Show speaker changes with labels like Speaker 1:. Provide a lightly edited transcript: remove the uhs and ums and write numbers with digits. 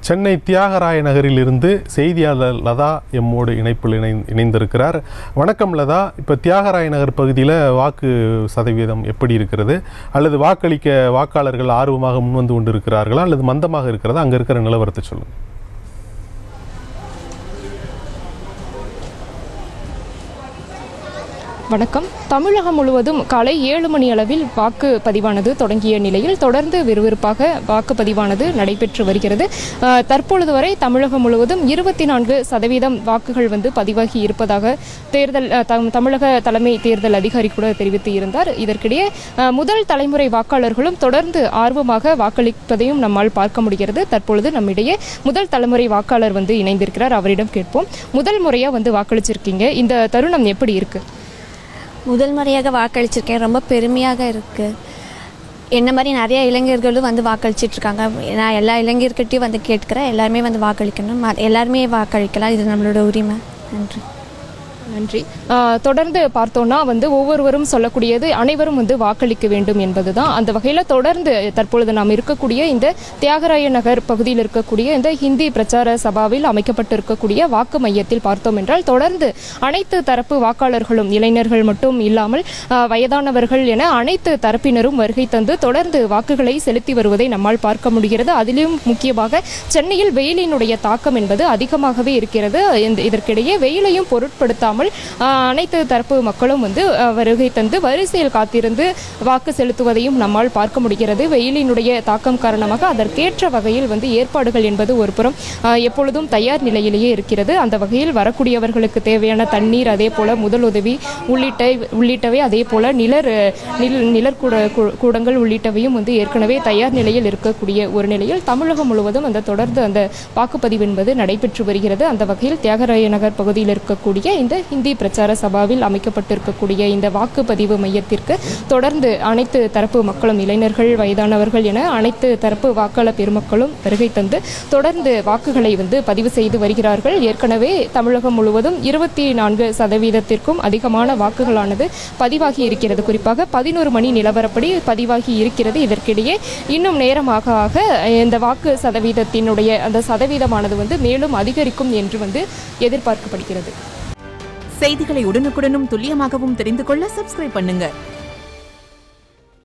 Speaker 1: சென்னை தியாகராய நகரில் இருந்து செய்தியாளர் லதா எம்மோடு இணைப்பில் இணைந்திருக்கிறார். வணக்கம் லதா. இப்போ தியாகராய நகர் பகுதியில் வாக்கு சதவீதம் எப்படி இருக்கிறது, அல்லது வாக்களிக்க வாக்காளர்கள் ஆர்வமாக முன்வந்து கொண்டு இருக்கிறார்களா அல்லது மந்தமாக இருக்கிறதா, அங்கே இருக்கிற நிலவரத்தை சொல்லுங்கள்.
Speaker 2: வணக்கம். தமிழகம் முழுவதும் காலை 7 மணி அளவில் வாக்குப்பதிவானது தொடங்கிய நிலையில் தொடர்ந்து விறுவிறுப்பாக வாக்குப்பதிவானது நடைபெற்று வருகிறது. தற்பொழுது வரை தமிழகம் முழுவதும் 24% வாக்குகள் பதிவாகி இருப்பதாக தமிழக தலைமை தேர்தல் அதிகாரி கூட தெரிவித்து இருந்தார். இதற்கிடையே முதல் தலைமுறை வாக்காளர்களும் தொடர்ந்து ஆர்வமாக வாக்களிப்பதையும் நம்மால் பார்க்க முடிகிறது. தற்பொழுது நம்மிடையே முதல் தலைமுறை வாக்காளர் இணைந்திருக்கிறார். அவரிடம் கேட்போம். முதல் முறையாக வாக்களிச்சிருக்கீங்க, இந்த தருணம் எப்படி இருக்கு?
Speaker 3: முதல் முறையாக வாக்களிச்சிருக்கேன். ரொம்ப பெருமையாக இருக்குது. என்ன மாதிரி நிறைய இளைஞர்களும் வாக்களிச்சிட்ருக்காங்க. நான் எல்லா இளைஞர்கிட்டையும் கேட்குறேன், எல்லாருமே வாக்களிக்கணும், எல்லாருமே வாக்களிக்கலாம், இது நம்மளோட உரிமை. நன்றி.
Speaker 2: தொடர்ந்து பார்த்தோன்னா ஒவ்வொருவரும் சொல்லக்கூடியது அனைவரும் வாக்களிக்க வேண்டும் என்பதுதான். அந்த வகையில் தொடர்ந்து தற்பொழுது நாம் இருக்கக்கூடிய இந்த தியாகராய நகர் பகுதியில் இருக்கக்கூடிய இந்த ஹிந்தி பிரச்சார சபாவில் அமைக்கப்பட்டு இருக்கக்கூடிய வாக்கு மையத்தில் பார்த்தோம் என்றால் தொடர்ந்து அனைத்து தரப்பு வாக்காளர்களும், இளைஞர்கள் மட்டும் இல்லாமல் வயதானவர்கள் என அனைத்து தரப்பினரும் வருகை தந்து தொடர்ந்து வாக்குகளை செலுத்தி வருவதை நம்மால் பார்க்க முடிகிறது. அதிலும் முக்கியமாக சென்னையில் வெயிலினுடைய தாக்கம் என்பது அதிகமாகவே இருக்கிறது. இதற்கிடையே வெயிலையும் பொருட்படுத்தாமல் அனைத்து தரப்பு மக்களும் வருகை தந்து வரிசையில் காத்திருந்து வாக்கு செலுத்துவதையும் நம்மால் பார்க்க முடிகிறது. வெயிலினுடைய தாக்கம் காரணமாக அதற்கேற்ற வகையில் ஏற்பாடுகள் என்பது ஒரு புறம் எப்பொழுதும் தயார் நிலையிலேயே இருக்கிறது. அந்த வகையில் வரக்கூடியவர்களுக்கு தேவையான தண்ணீர், அதே போல முதலுதவி உள்ளிட்டவை, அதே போல நிழற்கூடங்கள் உள்ளிட்டவையும் ஏற்கனவே தயார் நிலையில் இருக்கக்கூடிய ஒரு நிலையில் தமிழகம் முழுவதும் தொடர்ந்து அந்த வாக்குப்பதிவு என்பது நடைபெற்று வருகிறது. அந்த வகையில் தியாகராய நகர் பகுதியில் இருக்கக்கூடிய இந்த ஹிந்தி பிரச்சார சபாவில் அமைக்கப்பட்டிருக்கக்கூடிய இந்த வாக்குப்பதிவு மையத்திற்கு தொடர்ந்து அனைத்து தரப்பு மக்களும், இளைஞர்கள், வயதானவர்கள் என அனைத்து தரப்பு வாக்காளர் பெருமக்களும் வருகை தந்து தொடர்ந்து வாக்குகளை பதிவு செய்து வருகிறார்கள். ஏற்கனவே தமிழகம் முழுவதும் 24% அதிகமான வாக்குகளானது பதிவாகி இருக்கிறது. குறிப்பாக 11 மணி நிலவரப்படி பதிவாகி இருக்கிறது. இதற்கிடையே இன்னும் நேரமாக இந்த வாக்கு சதவீதத்தினுடைய அந்த சதவீதமானது மேலும் அதிகரிக்கும் என்று எதிர்பார்க்கப்படுகிறது.
Speaker 4: செய்திகளை உடனுக்குடனும் துல்லியமாகவும் தெரிந்து கொள்ள சப்ஸ்கிரைப் பண்ணுங்க.